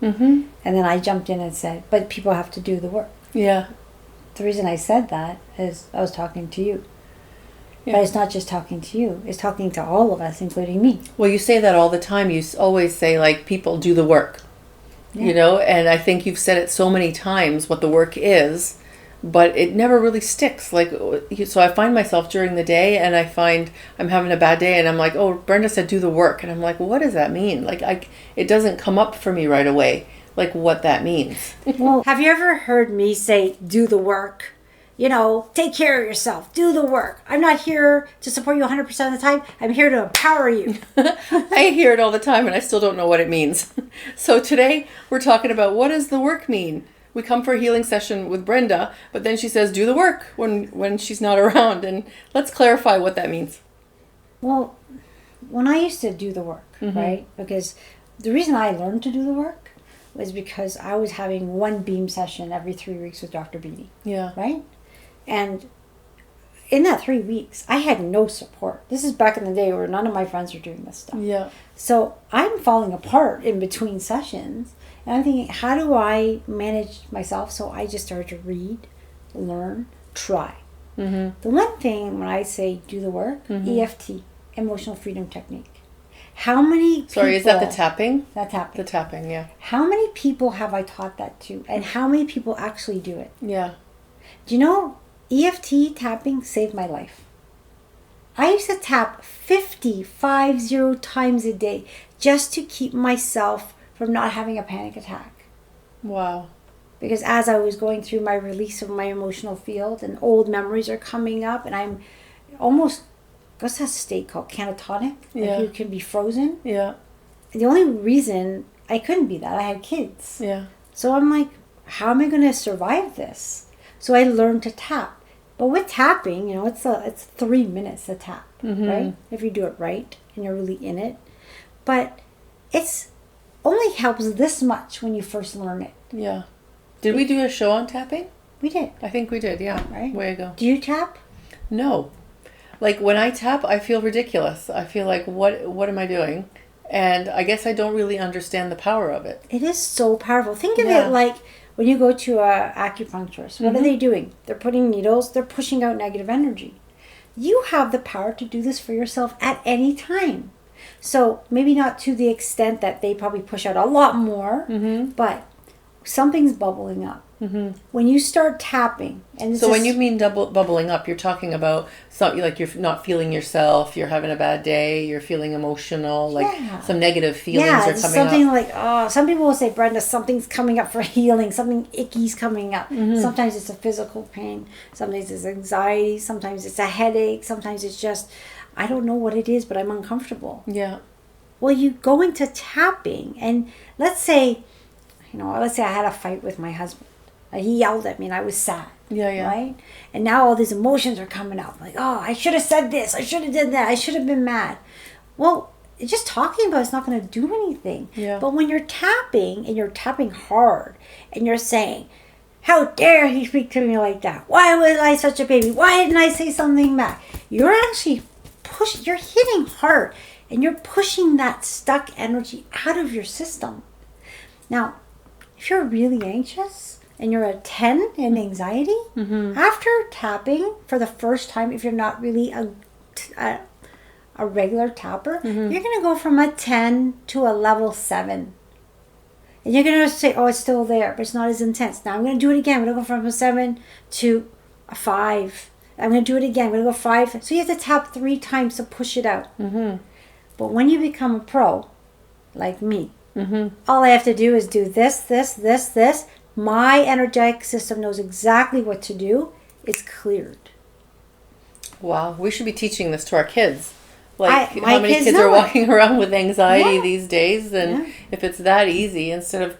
Mm-hmm. And then I jumped in and said, but people have to do the work. Yeah. The reason I said that is I was talking to you. Yeah. But it's not just talking to you. It's talking to all of us, including me. Well, you say that all the time. You always say, like, people do the work. Yeah. You know, and I think you've said it so many times what the work is, but it never really sticks. Like, so I find myself during the day and I find I'm having a bad day and I'm like, oh, Brenda said do the work. And I'm like, well, what does that mean? Like, it doesn't come up for me right away, like what that means. Well, have you ever heard me say, do the work? You know, take care of yourself. Do the work. I'm not here to support you 100% of the time. I'm here to empower you. I hear it all the time and I still don't know what it means. So today we're talking about what does the work mean? We come for a healing session with Brenda, but then she says do the work when she's not around. And let's clarify what that means. Well, when I used to do the work, right? Because the reason I learned to do the work was because I was having one beam session every 3 weeks with Dr. Beatty. Yeah. Right? And in that 3 weeks, I had no support. This is back in the day where none of my friends were doing this stuff. Yeah. So I'm falling apart in between sessions. And I'm thinking, how do I manage myself? So I just started to read, learn, try. Mm-hmm. The one thing when I say do the work, EFT, Emotional Freedom Technique. How many people... Sorry, is that the tapping? That's tapping. The tapping, yeah. How many people have I taught that to? And how many people actually do it? Yeah. Do you know... EFT tapping saved my life. I used to tap 50 times a day just to keep myself from not having a panic attack. Wow. Because as I was going through my release of my emotional field and old memories are coming up and I'm almost, what's that state called? Catatonic? Yeah. Like you can be frozen. Yeah. The only reason I couldn't be that, I had kids. Yeah. So I'm like, how am I going to survive this? So I learned to tap. But with tapping, you know, it's 3 minutes to tap, right? If you do it right and you're really in it. But it's only helps this much when you first learn it. Yeah. Did we do a show on tapping? We did. I think we did, yeah. Right? Way to go. Do you tap? No. Like when I tap, I feel ridiculous. I feel like, what am I doing? And I guess I don't really understand the power of it. It is so powerful. Think of Yeah. it like when you go to a acupuncturist. What are they doing? They're putting needles. They're pushing out negative energy. You have the power to do this for yourself at any time. So maybe not to the extent that they probably push out a lot more, but something's bubbling up. When you start tapping, and So when you mean bubbling up, you're talking about something like you're not feeling yourself, you're having a bad day, you're feeling emotional, like some negative feelings are it's coming something up. like, oh, some people will say, Brenda, something's coming up for healing, something icky's coming up. Sometimes it's a physical pain, sometimes it's anxiety, sometimes it's a headache, sometimes it's just, I don't know what it is, but I'm uncomfortable. Yeah. Well, you go into tapping, and let's say I had a fight with my husband. He yelled at me and I was sad. Yeah. Right? And now all these emotions are coming out. Like, oh, I should have said this. I should have did that. I should have been mad. Well, just talking about it's not going to do anything. Yeah. But when you're tapping and you're tapping hard and you're saying, how dare he speak to me like that? Why was I such a baby? Why didn't I say something back? You're actually you're hitting hard and you're pushing that stuck energy out of your system. Now, if you're really anxious, and you're a 10 in anxiety, after tapping for the first time, if you're not really a regular tapper, you're going to go from a 10 to a level 7. And you're going to say, oh, it's still there, but it's not as intense. Now I'm going to do it again. I'm going to go from a 7 to a 5. I'm going to do it again. I'm going to go 5. So you have to tap 3 times to push it out. But when you become a pro, like me, all I have to do is do this, this, this, this. My energetic system knows exactly what to do. It's cleared. Wow. We should be teaching this to our kids. Like, my how many kids kids know are it. walking around with anxiety Yeah. these days? And if it's that easy, instead of,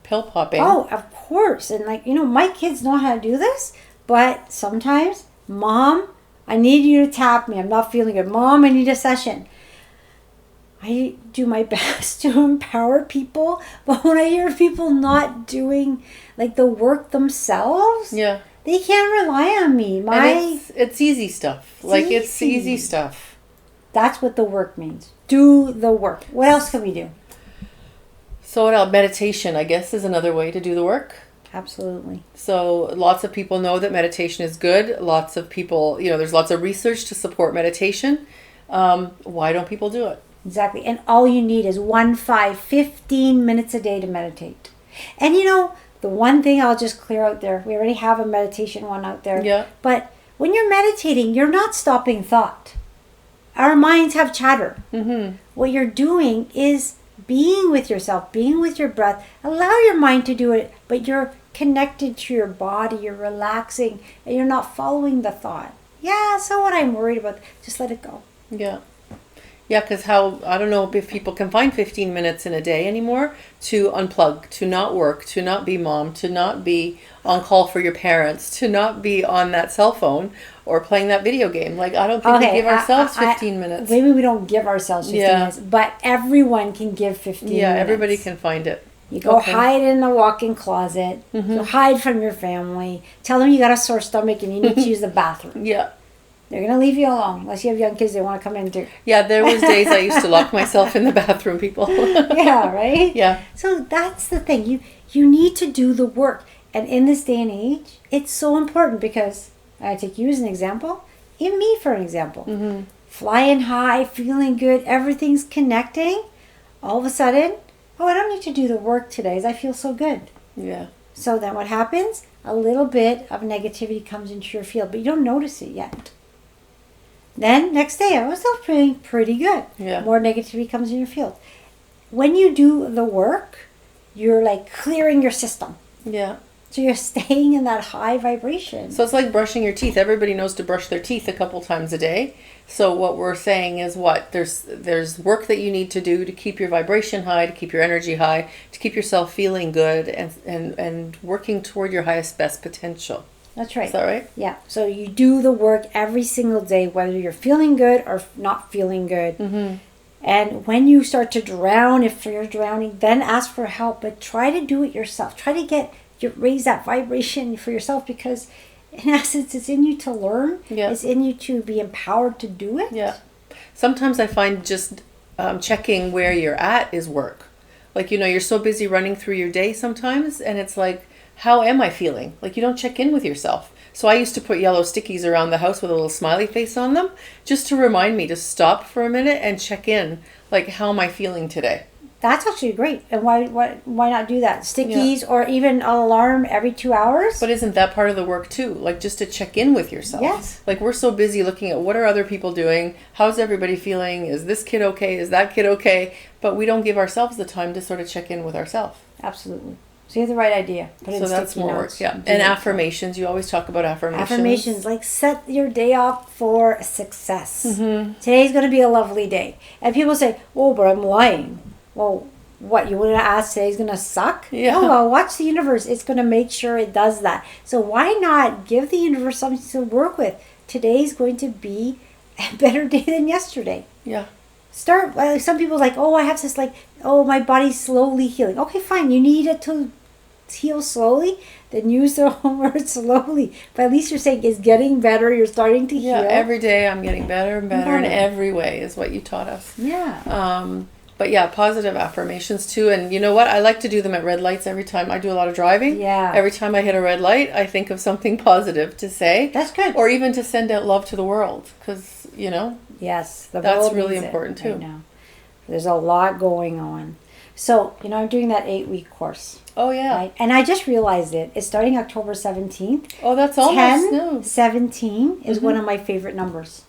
pill popping. Oh, of course. And my kids know how to do this. But sometimes, Mom, I need you to tap me. I'm not feeling good. Mom, I need a session. I do my best to empower people, but when I hear people not doing the work themselves, they can't rely on me. It's easy stuff. It's easy stuff. That's what the work means. Do the work. What else can we do? So what else? Meditation, I guess, is another way to do the work. Absolutely. So lots of people know that meditation is good. Lots of people, there's lots of research to support meditation. Why don't people do it? Exactly. And all you need is 15 minutes a day to meditate. And the one thing I'll just clear out there, we already have a meditation one out there. Yeah. But when you're meditating, you're not stopping thought. Our minds have chatter. Mm-hmm. What you're doing is being with yourself, being with your breath. Allow your mind to do it, but you're connected to your body, you're relaxing, and you're not following the thought. Yeah, so what I'm worried about, just let it go. Yeah. Yeah, because I don't know if people can find 15 minutes in a day anymore to unplug, to not work, to not be mom, to not be on call for your parents, to not be on that cell phone or playing that video game. Like, I don't think we give ourselves 15 minutes. Maybe we don't give ourselves 15 minutes, but everyone can give 15 minutes. Yeah, everybody can find it. You go hide in the walk-in closet. Mm-hmm. You hide from your family. Tell them you got a sore stomach and you need to use the bathroom. Yeah. They're going to leave you alone unless you have young kids they want to come in too. Yeah, there was days I used to lock myself in the bathroom, people. Yeah, right? Yeah. So that's the thing. You need to do the work. And in this day and age, it's so important because, I take you as an example, even me for an example. Mm-hmm. Flying high, feeling good, everything's connecting. All of a sudden, I don't need to do the work today as I feel so good. Yeah. So then what happens? A little bit of negativity comes into your field, but you don't notice it yet. Then next day, I was still feeling pretty good. Yeah. More negativity comes in your field. When you do the work, you're like clearing your system. Yeah. So you're staying in that high vibration. So it's like brushing your teeth. Everybody knows to brush their teeth a couple times a day. So what we're saying is there's work that you need to do to keep your vibration high, to keep your energy high, to keep yourself feeling good and working toward your highest best potential. That's right. Is that right? Yeah. So you do the work every single day, whether you're feeling good or not feeling good. Mm-hmm. And when you start to drown, if you're drowning, then ask for help. But try to do it yourself. Try to raise that vibration for yourself because, in essence, it's in you to learn. Yeah. It's in you to be empowered to do it. Yeah. Sometimes I find just checking where you're at is work. Like, you're so busy running through your day sometimes, and it's like, how am I feeling? Like, you don't check in with yourself. So I used to put yellow stickies around the house with a little smiley face on them just to remind me to stop for a minute and check in. Like, how am I feeling today? That's actually great. And why not do that? Stickies or even an alarm every 2 hours? But isn't that part of the work too? Like, just to check in with yourself. Yes. Like, we're so busy looking at what are other people doing? How's everybody feeling? Is this kid okay? Is that kid okay? But we don't give ourselves the time to sort of check in with ourselves. Absolutely. So you have the right idea. Put So that's more work. Yeah. And affirmations. You always talk about affirmations. Affirmations, like set your day up for success. Mm-hmm. Today's going to be a lovely day. And people say, oh, but I'm lying. Well, what, you want to ask today's going to suck? Yeah. Oh, well, watch the universe. It's going to make sure it does that. So why not give the universe something to work with? Today's going to be a better day than yesterday. Yeah. Start, some people like, oh, I have this my body's slowly healing. Okay, fine. You need it to heal slowly, then use the word slowly. But at least you're saying it's getting better. You're starting to heal. Yeah, every day I'm getting better and better in every way is what you taught us. Yeah. But yeah, positive affirmations too. And you know what? I like to do them at red lights every time. I do a lot of driving. Yeah. Every time I hit a red light, I think of something positive to say. That's good. Or even to send out love to the world. Because, Yes. that's really important too. Right now. There's a lot going on. So, I'm doing that 8-week course. Oh, yeah. Right? And I just realized it. It's starting October 17th. Oh, that's almost new. 17 is one of my favorite numbers.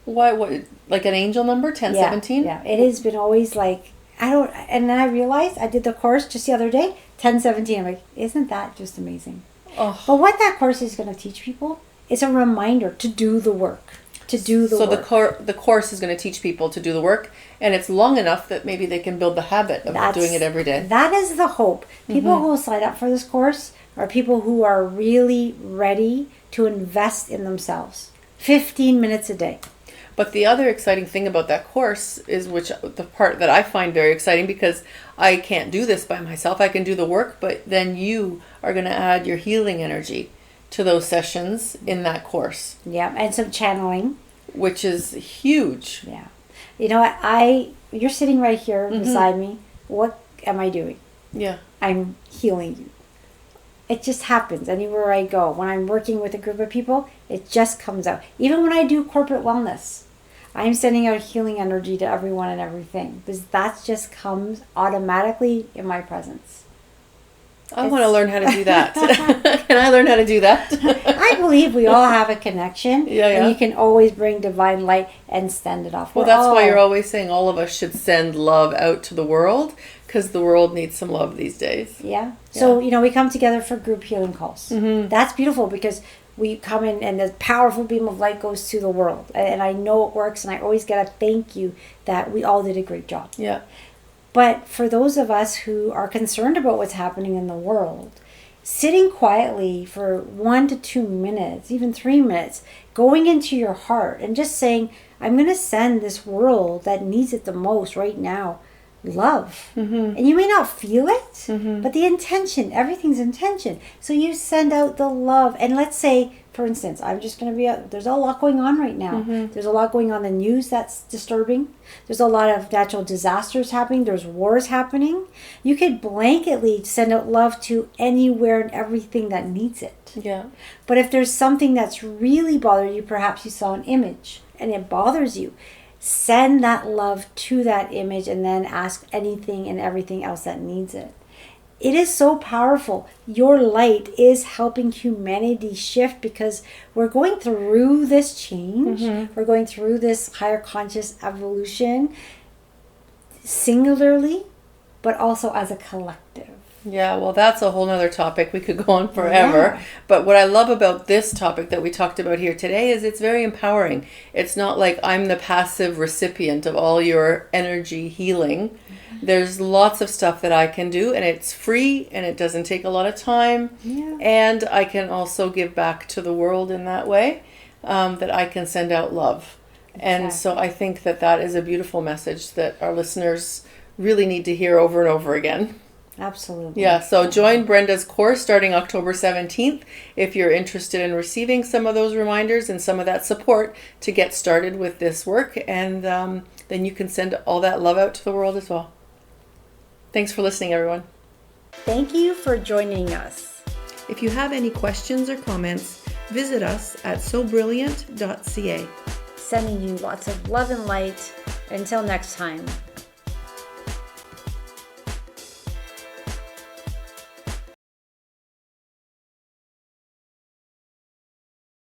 Why? What? Like an angel number? 1017? Yeah. It has been always like, and then I realized I did the course just the other day, 1017. I'm like, isn't that just amazing? Oh. But what that course is going to teach people is a reminder to do the work. To do the work. So the course is going to teach people to do the work, and it's long enough that maybe they can build the habit of doing it every day. That is the hope. People who will sign up for this course are people who are really ready to invest in themselves. 15 minutes a day. But the other exciting thing about that course is the part that I find very exciting, because I can't do this by myself. I can do the work, but then you are going to add your healing energy to those sessions in that course. Yeah, and some channeling. Which is huge. Yeah. You're sitting right here beside me. am I doing? Yeah. I'm healing you. It just happens anywhere I go. When I'm working with a group of people, it just comes out. Even when I do corporate wellness, I'm sending out healing energy to everyone and everything, because that just comes automatically in my presence. I want to learn how to do that. Can I learn how to do that? I believe we all have a connection. Yeah. And you can always bring divine light and send it off. Well, that's why you're always saying all of us should send love out to the world, because the world needs some love these days. Yeah. So, we come together for group healing calls. Mm-hmm. That's beautiful, because we come in and the powerful beam of light goes to the world. And I know it works, and I always get a thank you that we all did a great job. Yeah. But for those of us who are concerned about what's happening in the world, sitting quietly for 1 to 2 minutes, even 3 minutes, going into your heart and just saying, I'm going to send this world that needs it the most right now love. Mm-hmm. And you may not feel it, mm-hmm. but the intention, everything's intention. So you send out the love. And let's say, for instance, I'm just going to be there's a lot going on right now. Mm-hmm. There's a lot going on in the news that's disturbing. There's a lot of natural disasters happening. There's wars happening. You could blanketly send out love to anywhere and everything that needs it. Yeah. But if there's something that's really bothering you, perhaps you saw an image and it bothers you, send that love to that image and then ask anything and everything else that needs it. It is so powerful. Your light is helping humanity shift, because we're going through this change. Mm-hmm. We're going through this higher conscious evolution singularly, but also as a collective. Yeah, well, that's a whole nother topic. We could go on forever. Yeah. But what I love about this topic that we talked about here today is it's very empowering. It's not like I'm the passive recipient of all your energy healing. Mm-hmm. There's lots of stuff that I can do, and it's free, and it doesn't take a lot of time. Yeah. And I can also give back to the world in that way, that I can send out love. Exactly. And so I think that is a beautiful message that our listeners really need to hear over and over again. Absolutely. Yeah, so join Brenda's course starting October 17th if you're interested in receiving some of those reminders and some of that support to get started with this work. And then you can send all that love out to the world as well. Thanks for listening, everyone. Thank you for joining us. If you have any questions or comments, visit us at sobrilliant.ca. Sending you lots of love and light. Until next time.